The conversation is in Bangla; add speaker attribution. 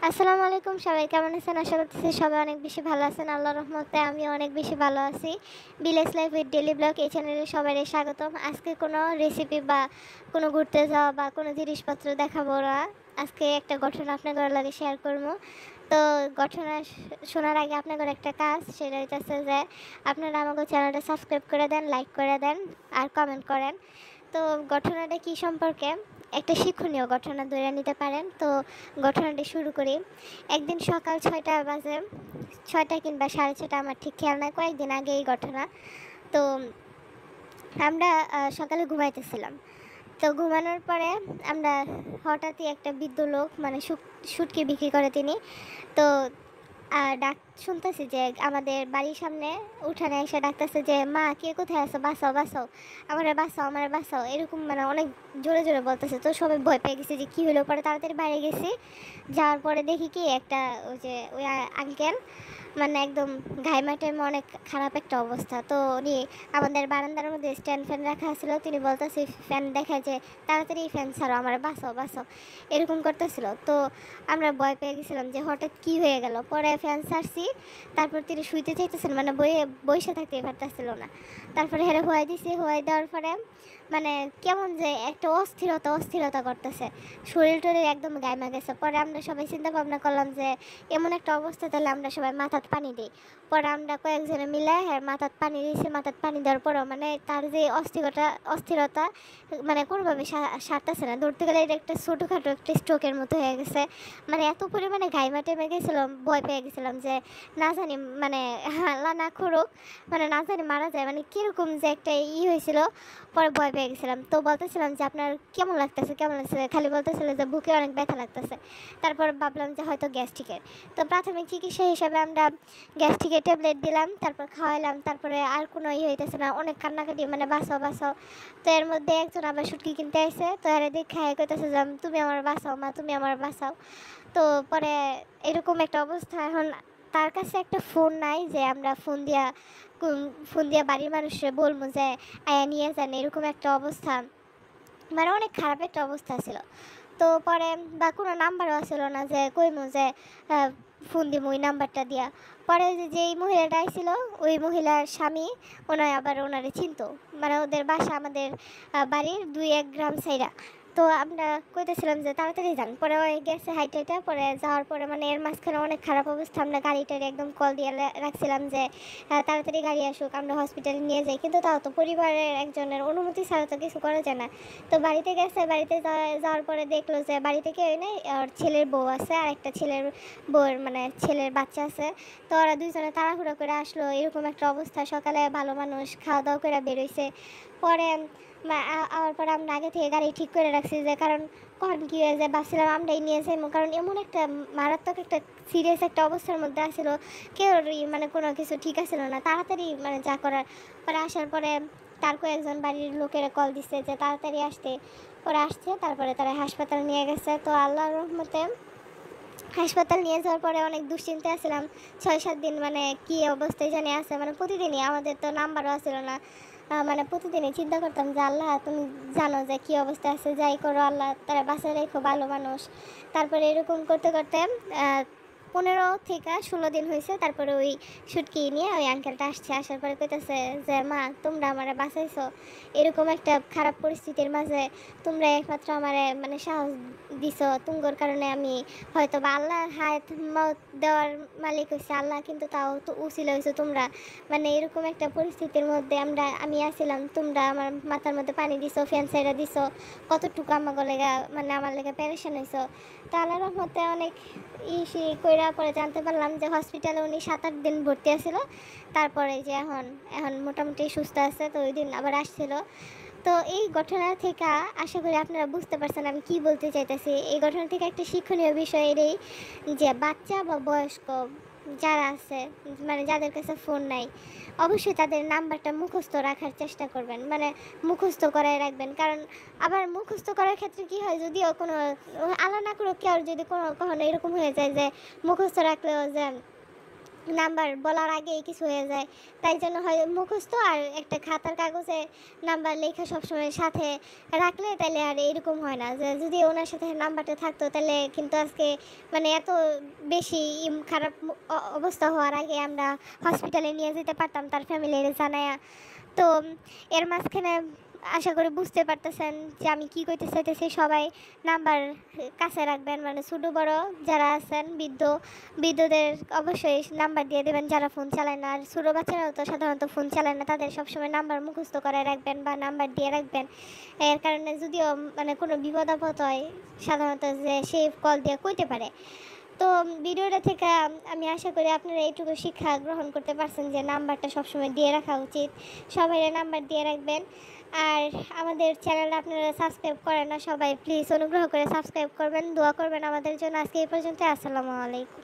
Speaker 1: আসসালামু আলাইকুম, সবাই কেমন আছেন? আশা করতেছি সবাই অনেক বেশি ভালো আছেন। আল্লাহর রহমতে আমিও অনেক বেশি ভালো আছি। Village life with daily blog এই চ্যানেলে সবাইকে স্বাগতম। আজকে কোনো রেসিপি বা কোনো ঘুরতে যাওয়া বা কোনো জিনিসপত্র দেখাবো না। আজকে একটা ঘটনা আপনাদের লাগে শেয়ার করবো। তো ঘটনা শোনার আগে আপনাদের একটা কাজ, সেটা হইতেছে যে আপনারা আমাকে চ্যানেলটা সাবস্ক্রাইব করে দেন, লাইক করে দেন আর কমেন্ট করেন। তো ঘটনাটা কি সম্পর্কে, একটা শিক্ষণীয় ঘটনা ধরে নিতে পারেন। তো ঘটনাটি শুরু করি। একদিন সকাল 6টা বাজে, 6টা কিংবা 6:30, আমার ঠিক খেয়াল নাই, কয়েকদিন আগে এই ঘটনা। তো আমরা সকালে ঘুমাইতেছিলাম। তো ঘুমানোর পরে আমরা হঠাৎই একটা বৃদ্ধ লোক, মানে শুটকি বিক্রি করে তিনি। তো ডাক শুনতেছি যে আমাদের বাড়ির সামনে উঠানে এসে ডাকতেছে যে, মা কে কোথায় আছো, বাঁচাও বাঁচাও, আমারে বাঁচাও আমারে বাঁচাও, এরকম মানে অনেক জোরে জোরে বলতেছে। তো সবাই ভয় পেয়ে গেছে যে কী হলো। পরে তাড়াতাড়ি বাইরে গেছি, যাওয়ার পরে দেখি কি একটা ওই আঙ্কেল, মানে একদম ঘাইমা টাইমে অনেক খারাপ একটা অবস্থা। তো উনি আমাদের বারান্দার মধ্যে স্ট্যান্ড ফ্যান রাখা ছিল, তিনি বলতেছে ফ্যান দেখে যে তাড়াতাড়ি ফ্যান ছাড়ো, আমার বাঁচাও বাঁচাও, এরকম করতেছিল। তো আমরা ভয় পেয়ে গেছিলাম যে হঠাৎ কী হয়ে গেল। পরে ফ্যান ছাড়ছি, তারপর তিনি শুইতে চাইতেছেন, মানে বসে থাকতে পারতেছিল না। তারপরে হেরে হওয়াই দিছি, হওয়াই দেওয়ার পরে মানে কেমন যে একটা অস্থিরতা অস্থিরতা করতেছে, শরীর টরীর একদম গায়মা গেছে। পরে আমরা সবাই চিন্তা ভাবনা করলাম যে এমন একটা অবস্থা, তাহলে আমরা সবাই মাথাত পানি দিই। পরে আমরা কয়েকজনে মিলে হ্যাঁ মাথাত পানি দিয়েছি। মাথাত পানি দেওয়ার পরেও মানে তার যে অস্থিরতা মানে কোনোভাবে সারতেছে না। ধরতে গেলে এটা একটা ছোটোখাটো একটা স্ট্রোকের মতো হয়ে গেছে। মানে এত পরিমাণে গাইমা টেমে গেছিলাম, ভয় পেয়ে গেছিলাম যে না জানি মানে আল্লাহ না করুক, মানে না জানি মারা যায়, মানে কীরকম যে একটা হয়েছিল। পরে ভয় পেয়ে গেছিলাম। তো বলতেছিলাম যে আপনার কেমন লাগতেছে কেমন লাগতেছে, খালি বলতেছিল যে বুকে অনেক ব্যথা লাগতেছে। তারপর ভাবলাম যে হয়তো গ্যাস্ট্রিকের। তো প্রাথমিক চিকিৎসা হিসাবে আমরা গ্যাস্ট্রিকের ট্যাবলেট দিলাম, তারপর খাওয়াইলাম। তারপরে আর কোনো হইতেছে না, অনেক কান্নাকাটি, মানে বাঁচাও বাঁচাও। তো এর মধ্যে একজন আবার শুটকি কিনতে আসছে। তো এর দিক খাই কইতেছে যে তুমি আমার বাঁচাও মা, তুমি আমার বাঁচাও। তো পরে এরকম একটা অবস্থা। এখন তার কাছে একটা ফোন নাই যে আমরা ফোন দিয়া বাড়ির মানুষকে বলবো যে আয়া নিয়ে যান, এরকম একটা অবস্থা, মানে অনেক খারাপ একটা অবস্থা ছিল। তো পরে বা কোনো নাম্বারও ছিল না যে কইমু যে ফোন দিব ওই নাম্বারটা দিয়া। পরে যেই মহিলাটা আইছিল, ওই মহিলার স্বামী, ওনার আবার ওনারে চিনতো, মানে ওদের বাসা আমাদের বাড়ির 2-1 গ্রাম সাইডা। তো আমরা কইতেছিলাম যে তাড়াতাড়ি যান। পরে ওই গেছে হাইটে হাইটা। পরে যাওয়ার পরে মানে এর মাঝখানে অনেক খারাপ অবস্থা, আমরা গাড়িটারে একদম কল দিয়ে রাখছিলাম যে তাড়াতাড়ি গাড়ি আসুক, আমরা হসপিটালে নিয়ে যাই। কিন্তু তাও তো পরিবারের একজনের অনুমতি ছাড়া তো কিছু করা যায় না। তো বাড়িতে গেছে, বাড়িতে যাওয়ার পরে দেখলো যে বাড়িতে কেউ নেই, আর ছেলের বউ আছে আর একটা ছেলের বউয়ের মানে ছেলের বাচ্চা আছে। তো ওরা দুইজনে তাড়াহুড়ো করে আসলো, এরকম একটা অবস্থা। সকালে ভালো মানুষ খাওয়া দাওয়া করে বেরোইছে। পরে আওয়ার পরে আমরা আগে থেকে গাড়ি ঠিক করে রাখছি, যে কারণ কখন কী হয়ে যায় ভাবছিলাম আমরাই নিয়ে যাইমু, কারণ এমন একটা মারাত্মক একটা সিরিয়াস একটা অবস্থার মধ্যে আসছিল, কেউ মানে কোনো কিছু ঠিক আছিল না, তাড়াতাড়ি মানে যা করার। পরে আসার পরে তার কয়েকজন বাড়ির লোকেরা কল দিচ্ছে যে তাড়াতাড়ি আসতে। পরে আসছে, তারপরে তারা হাসপাতাল নিয়ে গেছে। তো আল্লাহর রহমতে হাসপাতাল নিয়ে যাওয়ার পরে অনেক দুশ্চিন্তায় আসছিলাম 6-7 দিন, মানে কী অবস্থায় জানি আছে। মানে প্রতিদিনই আমাদের তো নাম্বারও আসছিল না, মানে প্রতিদিনই চিন্তা করতাম যে আল্লাহ তুমি জানো যে কী অবস্থা আছে, যাই করো আল্লাহ তারা বাসায় রেখো, ভালো মানুষ। তারপরে এরকম করতে করতে 15 থেকে 16 দিন হয়েছে। তারপরে ওই শুটকি নিয়ে ওই আঙ্কেলটা আসছে। আসার পরে কইতেছে যে মা তোমরা আমারে বাঁচাইছো, এরকম একটা খারাপ পরিস্থিতির মাঝে তোমরা একমাত্র আমারে মানে সাহস দিছো, তুঙ্গর কারণে আমি হয়তো বা আল্লাহ হায়াত মউত দেওয়ার মালিক হয়েছে আল্লাহ, কিন্তু তাও তো উছিলা হয়েছে তোমরা। মানে এরকম একটা পরিস্থিতির মধ্যে আমি আসছিলাম, তোমরা আমার মাথার মধ্যে পানি দিছো, ফ্যান সাইডা দিছো, কতটুকু আমাকে লেগা মানে আমার লেগে প্যারেশান হয়েছো। তো আল্লাহর রহমতে অনেক কইরা পরে জানতে পারলাম যে হসপিটালে উনি 7-8 দিন ভর্তি আছিল। তারপরে যে এখন এখন মোটামুটি সুস্থ আছে। তো ওই দিন আবার আসছিল। তো এই ঘটনা থেকে আশা করি আপনারা বুঝতে পারছেন আমি কি বলতে চাইতেছি। এই ঘটনা থেকে একটা শিক্ষণীয় বিষয় এটাই যে বাচ্চা বা বয়স্ক যারা আছে, মানে যাদের কাছে ফোন নাই, অবশ্যই তাদের নাম্বারটা মুখস্থ রাখার চেষ্টা করবেন, মানে মুখস্থ করাই রাখবেন। কারণ আবার মুখস্থ করার ক্ষেত্রে কি হয়, যদিও কোনো আল্লাহ না করুক কেউ যদি কখনো এরকম হয়ে যায় যে মুখস্থ রাখলেও যে নাম্বার বলার আগেই কিছু হয়ে যায়। তাই জন্য হয় মুখস্থ আর একটা খাতার কাগজে নাম্বার লেখা সবসময় সাথে রাখলে তাহলে আর এরকম হয় না। যে যদি ওনার সাথে নাম্বারটা থাকতো তাহলে কিন্তু আজকে মানে এত বেশি খারাপ অবস্থা হওয়ার আগে আমরা হসপিটালে নিয়ে যেতে পারতাম তার ফ্যামিলির জানায়া। তো এর মাঝখানে আশা করি বুঝতে পারতেছেন যে আমি কি করতে চাইতেছি। সবাই নাম্বার কাছে রাখবেন, মানে ছোটো বড় যারা আছেন বৃদ্ধদের অবশ্যই নাম্বার দিয়ে দেবেন যারা ফোন চালায় না। আর ছোটো বাচ্চারাও তো সাধারণত ফোন চালায় না, তাদের সবসময় নাম্বার মুখস্থ করে রাখবেন বা নাম্বার দিয়ে রাখবেন। এর কারণে যদিও মানে কোনো বিপদ আপদ হয় সাধারণত যে সে কল দিয়ে কইতে পারে। তো ভিডিওটা থেকে আমি আশা করি আপনারা এইটুকু শিক্ষা গ্রহণ করতে পারছেন যে নাম্বারটা সবসময় দিয়ে রাখা উচিত। সবাই নাম্বার দিয়ে রাখবেন। আর আমাদের চ্যানেলটা আপনারা সাবস্ক্রাইব করেন না, সবাই প্লিজ অনুগ্রহ করে সাবস্ক্রাইব করবেন, দোয়া করবেন আমাদের জন্য। আজকে এই পর্যন্ত, আসসালামু আলাইকুম।